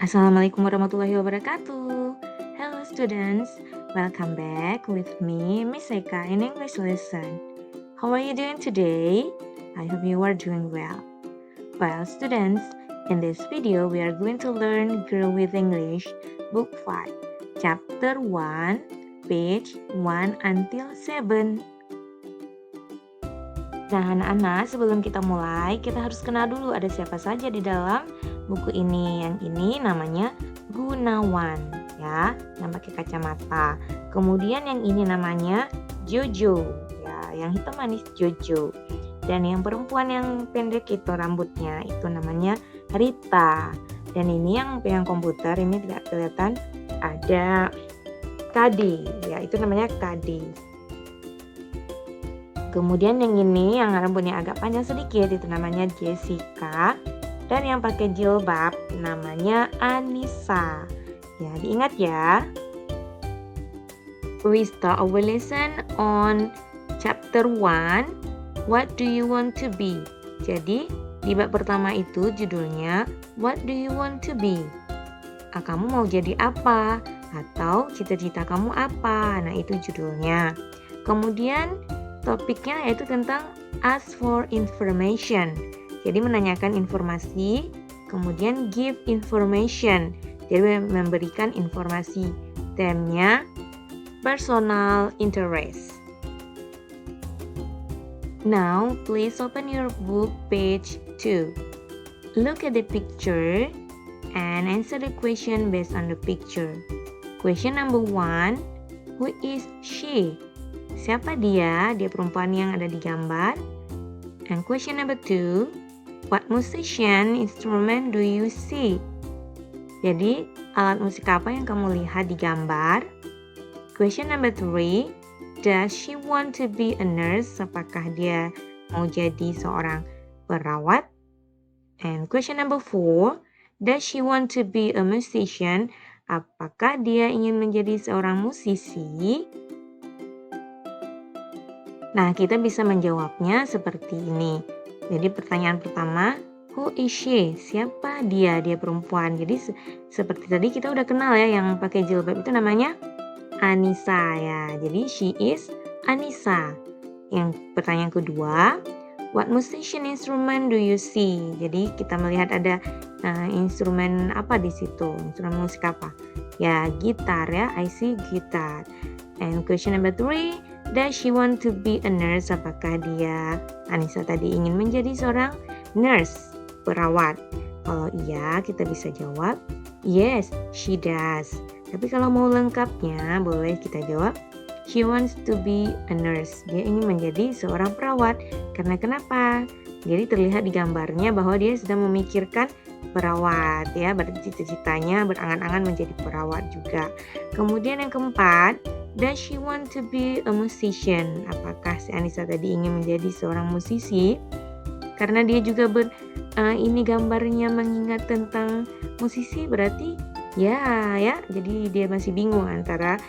Assalamualaikum warahmatullahi wabarakatuh. Hello students, welcome back with me, Miss Eka in English lesson. How are you doing today? I hope you are doing well. Well, students, in this video we are going to learn Grow with English, Book 5, Chapter 1, page 1 until 7. Nah, anak-anak, sebelum kita mulai, kita harus kenal dulu ada siapa saja di dalam buku ini. Yang ini namanya Gunawan, ya, yang pakai kacamata. Kemudian yang ini namanya Jojo, ya, yang hitam manis Jojo. Dan yang perempuan yang pendek itu rambutnya, itu namanya Rita. Dan ini yang pegang komputer, ini tidak kelihatan, ada Kadi, ya, itu namanya Kadi. Kemudian yang ini yang rambutnya agak panjang sedikit itu namanya Jessica. Dan yang pakai jilbab namanya Anissa. Ya, diingat ya. We start our lesson on chapter 1. What do you want to be? Jadi, di bab pertama itu judulnya What do you want to be? Kamu mau jadi apa? Atau cita-cita kamu apa? Nah, itu judulnya. Kemudian topiknya yaitu tentang ask for information. Jadi menanyakan informasi, kemudian give information. Jadi memberikan informasi. Temanya personal interest. Now, please open your book page 2. Look at the picture and answer the question based on the picture. Question number 1, who is she? Siapa dia? Dia perempuan yang ada di gambar. And question number 2, what musician instrument do you see? Jadi, alat musik apa yang kamu lihat di gambar? Question number 3, does she want to be a nurse? Apakah dia mau jadi seorang perawat? And question number 4, does she want to be a musician? Apakah dia ingin menjadi seorang musisi? Nah, kita bisa menjawabnya seperti ini. Jadi pertanyaan pertama, who is she? Siapa dia? Dia perempuan. Jadi seperti tadi kita udah kenal ya, yang pakai jilbab itu namanya Anissa ya. Jadi she is Anissa. Yang pertanyaan kedua, what musician instrument do you see? Jadi kita melihat ada instrumen apa di situ? Instrumen musik apa? Ya, gitar ya. I see gitar. And question number 3, does she want to be a nurse? Apakah dia, Anissa tadi, ingin menjadi seorang nurse, perawat? Kalau iya, kita bisa jawab, yes, she does. Tapi kalau mau lengkapnya, boleh kita jawab, she wants to be a nurse. Dia ingin menjadi seorang perawat. Karena kenapa? Jadi terlihat di gambarnya bahwa dia sedang memikirkan perawat ya, berarti cita-citanya berangan-angan menjadi perawat juga. Kemudian yang keempat, does she want to be a musician? Apakah si Anissa tadi ingin menjadi seorang musisi? Karena dia juga ini gambarnya mengingat tentang musisi, berarti ya, jadi dia masih bingung antara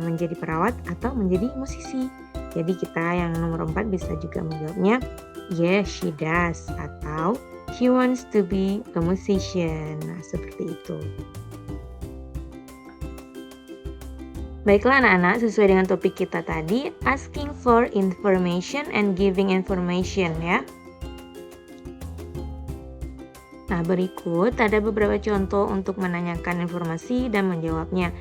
menjadi perawat atau menjadi musisi. Jadi kita yang nomor 4 bisa juga menjawabnya yes, she does, atau she wants to be a musician. Nah, seperti itu. Baiklah anak-anak, sesuai dengan topik kita tadi, asking for information and giving information ya. Nah, berikut ada beberapa contoh untuk menanyakan informasi dan menjawabnya.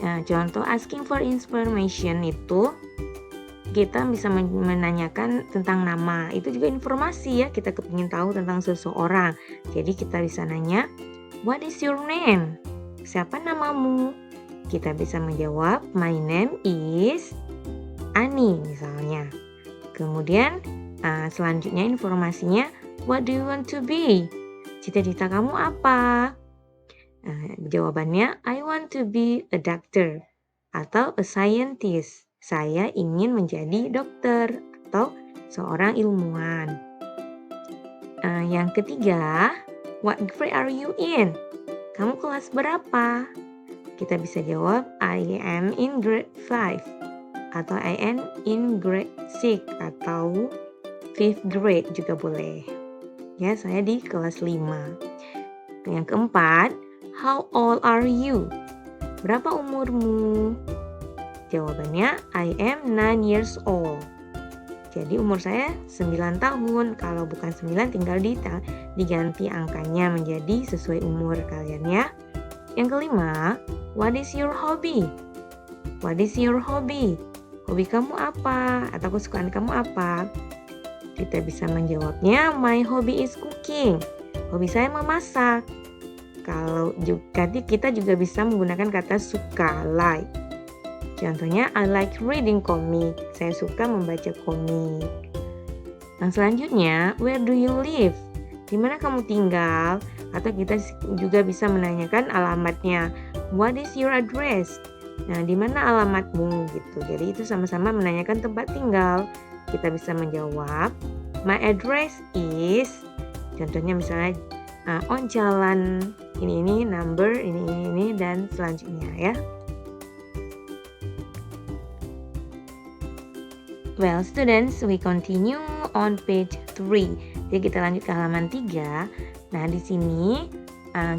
Nah, contoh asking for information itu kita bisa menanyakan tentang nama. Itu juga informasi ya, kita ingin tahu tentang seseorang. Jadi kita bisa nanya, what is your name? Siapa namamu? Kita bisa menjawab, my name is Ani misalnya. Kemudian selanjutnya informasinya, what do you want to be? Cita-cita kamu apa? Jawabannya, I want to be a doctor atau a scientist. Saya ingin menjadi dokter atau seorang ilmuwan. Yang ketiga, what grade are you in? Kamu kelas berapa? Kita bisa jawab, I am in grade 5 atau I am in grade 6 atau 5th grade juga boleh. Ya, saya di kelas 5. Yang keempat, How old are you? Berapa umurmu? Jawabannya, I am 9 years old. Jadi umur saya 9 tahun. Kalau bukan 9 tinggal diganti angkanya menjadi sesuai umur kalian ya. Yang kelima, what is your hobby? What is your hobby? Hobi kamu apa? Atau kesukaan kamu apa? Kita bisa menjawabnya, my hobby is cooking. Hobi saya memasak. Kalau juga kita juga bisa menggunakan kata suka, like. Contohnya, I like reading comic. Saya suka membaca komik. Yang selanjutnya, where do you live? Di mana kamu tinggal? Atau kita juga bisa menanyakan alamatnya. What is your address? Nah, di mana alamatmu gitu. Jadi itu sama-sama menanyakan tempat tinggal. Kita bisa menjawab, my address is, contohnya misalnya on jalan ini, number ini dan selanjutnya ya. Well, students, we continue on page 3. Jadi kita lanjut ke halaman 3. Nah, di sini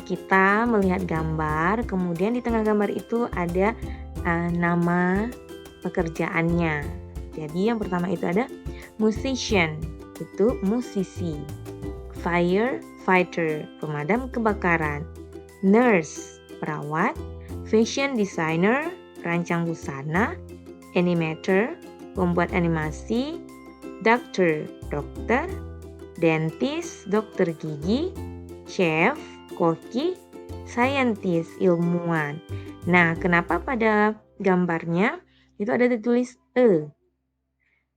kita melihat gambar, kemudian di tengah gambar itu ada nama pekerjaannya. Jadi yang pertama itu ada musician, itu musisi. Firefighter, pemadam kebakaran. Nurse, perawat. Fashion designer, perancang busana. Animator, pembuat animasi. Doctor, dokter. Dentist, dokter gigi. Chef, koki. Scientist, ilmuwan. Nah, kenapa pada gambarnya itu ada ditulis e?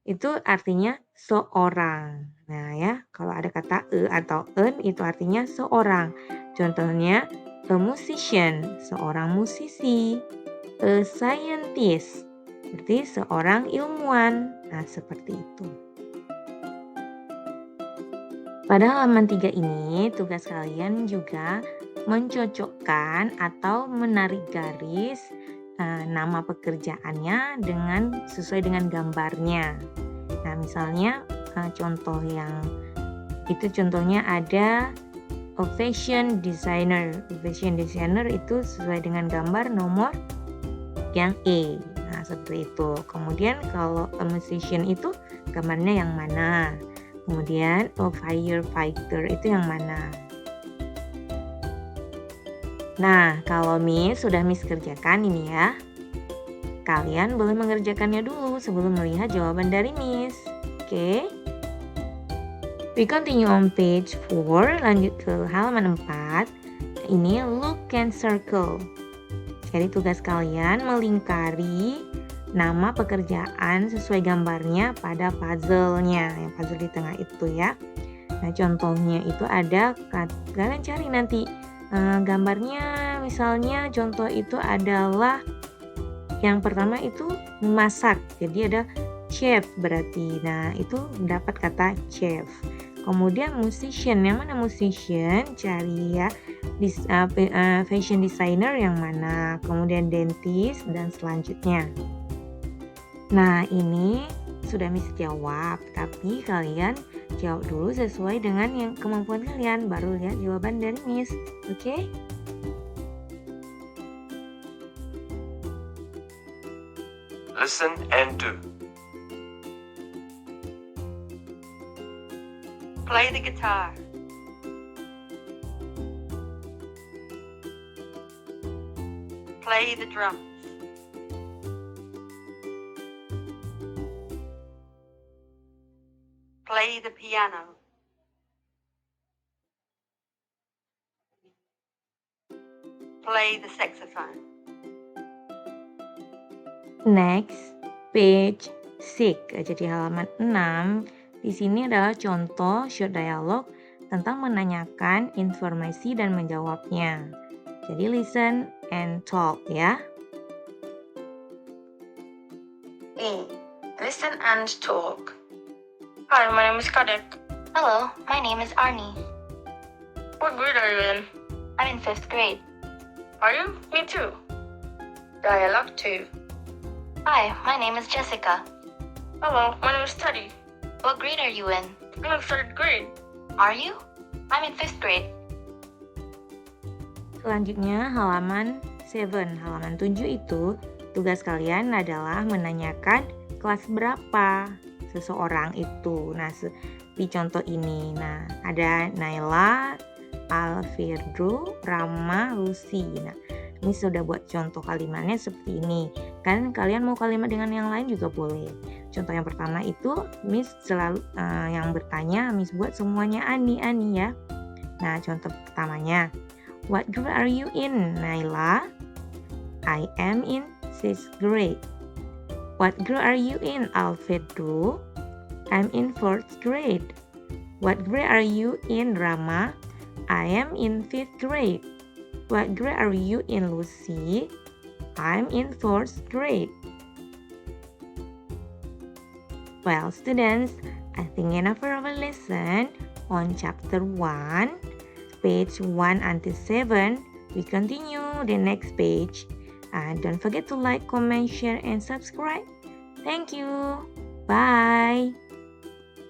Itu artinya seorang. Nah ya, kalau ada kata e atau en itu artinya seorang. Contohnya, a musician, seorang musisi. A scientist, berarti seorang ilmuwan. Nah, seperti itu. Pada halaman 3 ini, tugas kalian juga mencocokkan atau menarik garis nama pekerjaannya sesuai dengan gambarnya. Nah, misalnya contoh yang itu contohnya ada a fashion designer. Fashion designer itu sesuai dengan gambar nomor yang E. Nah, seperti itu. Kemudian kalau a musician itu gambarnya yang mana? Kemudian a firefighter itu yang mana? Nah, kalau Miss sudah Miss kerjakan ini ya. Kalian boleh mengerjakannya dulu sebelum melihat jawaban dari Miss. Oke? We continue on page 4, lanjut ke halaman 4. Ini look and circle. Jadi tugas kalian melingkari nama pekerjaan sesuai gambarnya pada puzzle-nya. Yang puzzle di tengah itu ya. Nah, contohnya itu ada, kalian cari nanti gambarnya, misalnya contoh itu adalah yang pertama itu memasak, jadi ada chef berarti. Nah, itu dapat kata chef. Kemudian musician, yang mana musician? Cari ya fashion designer yang mana, kemudian dentist dan selanjutnya. Nah, ini sudah Miss jawab, tapi kalian jawab dulu sesuai dengan yang kemampuan kalian, baru lihat jawaban dari Miss. Oke? Listen and do. Play the guitar. Play the drums. Play the piano. Play the saxophone. Next, page 6. Jadi halaman 6. Di sini adalah contoh short dialogue tentang menanyakan informasi dan menjawabnya. Jadi listen and talk ya. E. Listen and talk. Hi, my name is Kadek. Hello, my name is Arnie. What grade are you in? I'm in 5th grade. Are you? Me too. Dialogue 2. Hi, my name is Jessica. Hello, my name is Teddy. What grade are you in? I'm in 3rd grade. Are you? I'm in 5th grade. Selanjutnya halaman 7. Halaman 7 itu tugas kalian adalah menanyakan kelas berapa seseorang itu. Nah, di contoh ini. Nah, ada Naila, Alfredo, Rama, Lucy. Nah, ini sudah buat contoh kalimatnya seperti ini. Kan kalian mau kalimat dengan yang lain juga boleh. Contoh yang pertama itu Miss selalu yang bertanya, Miss buat semuanya Ani ya. Nah, contoh pertamanya, what grade are you in, Naila? I am in 6th grade. What grade are you in, Alfredo? I'm in 4th grade. What grade are you in, Rama? I am in 5th grade. What grade are you in, Lucy? I'm in 4th grade. Well, students, I think enough for our lesson on chapter 1, page 1 until 7. We continue the next page. And don't forget to like, comment, share, and subscribe. Thank you. Bye.